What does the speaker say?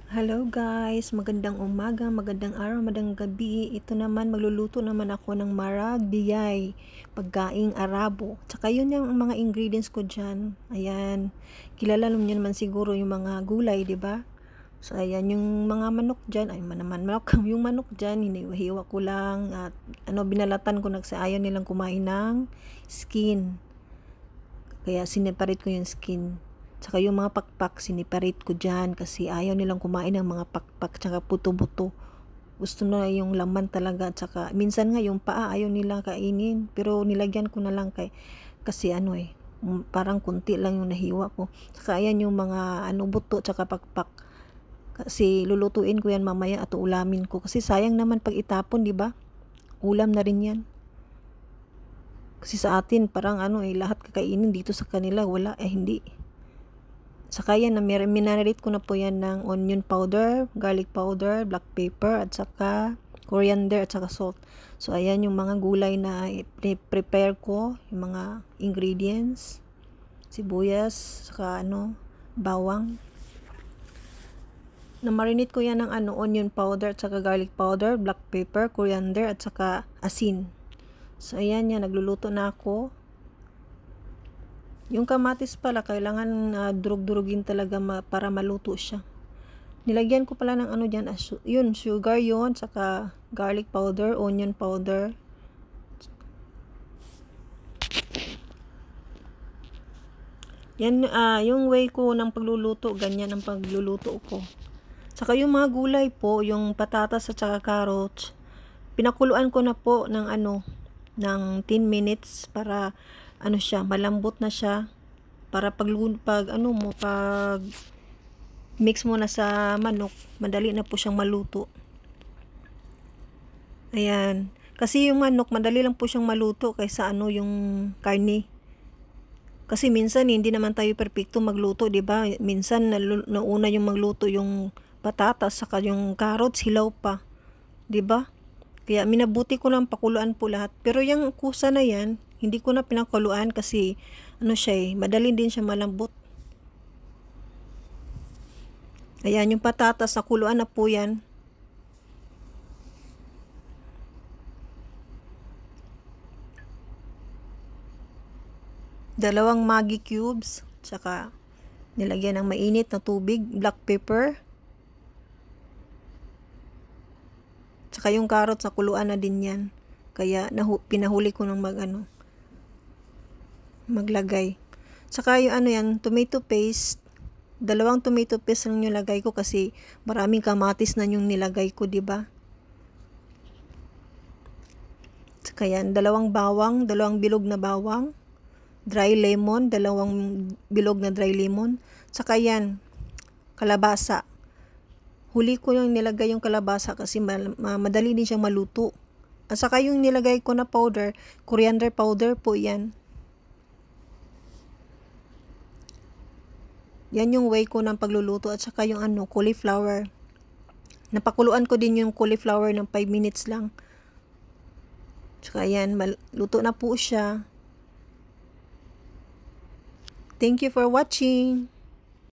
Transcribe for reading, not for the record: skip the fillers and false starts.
Hello guys, magandang umaga, magandang araw, magandang gabi. Ito naman, magluluto naman ako ng maragdiyay, pagkaing Arabo. Tsaka yun yung mga ingredients ko dyan. Ayan, kilala niyo naman siguro yung mga gulay, di ba? So ayan, yung mga manok dyan, ay manok, yung manok dyan, hiniwa ko lang. At binalatan ko, ayaw nilang kumain ng skin. Kaya sineparate ko yung skin. Tsaka yung mga pakpak, siniparate ko dyan kasi ayaw nilang kumain ng mga pakpak tsaka puto-buto. Gusto na yung laman talaga. Tsaka minsan nga yung paa ayaw nilang kainin. Pero nilagyan ko na lang kasi parang kunti lang yung nahiwa ko. Tsaka ayan yung mga buto tsaka pakpak. Kasi lulutuin ko yan mamaya at ulamin ko. Kasi sayang naman pag itapon, di ba? Ulam na rin yan. Kasi sa atin parang lahat kakainin, dito sa kanila wala, hindi. Saka yan, minarinate ko na po yan ng onion powder, garlic powder, black pepper, at saka coriander, at saka salt. So, ayan yung mga gulay na prepare ko, yung mga ingredients, sibuyas, saka bawang. Na-marinate ko yan ng onion powder, at saka garlic powder, black pepper, coriander, at saka asin. So, ayan yan, nagluluto na ako. Yung kamatis pala, kailangan durug-durugin talaga para maluto siya. Nilagyan ko pala ng dyan, yun, sugar yun, saka garlic powder, onion powder. Yan, yung way ko ng pagluluto, ganyan ang pagluluto ko. Saka yung mga gulay po, yung patatas at saka carrots, pinakuluan ko na po ng ng 10 minutes para siya, malambot na siya. Para pag mix mo na sa manok, madali na po siyang maluto. Ayan. Kasi yung manok, madali lang po siyang maluto kaysa yung karne. Kasi minsan hindi naman tayo perfecto magluto, 'di ba? Minsan nauna yung magluto yung patatas saka yung carrots hilaw pa, 'di ba? Kaya minabuti ko lang pakuluan po lahat. Pero yung kusa na yan, hindi ko na pinakuluan kasi siya madali din siya malambot. Ayan, yung patatas, nakuluan na po yan. Dalawang Maggi cubes, tsaka nilagyan ng mainit na tubig, black pepper. Tsaka yung carrots, nakuluan na din yan. Kaya pinahuli ko ng maglagay. Tsaka yung yan, tomato paste. Dalawang tomato paste lang yung lagay ko kasi maraming kamatis na yung nilagay ko, di ba? Tsaka yan, dalawang bawang, dalawang bilog na bawang, dry lemon, dalawang bilog na dry lemon. Tsaka yan, kalabasa. Huli ko yung nilagay yung kalabasa kasi madali din siyang maluto. At saka yung nilagay ko na powder, coriander powder po yan. Yan yung way ko ng pagluluto. At saka yung cauliflower. Napakuluan ko din yung cauliflower ng 5 minutes lang. Tsaka yan, luto na po siya. Thank you for watching.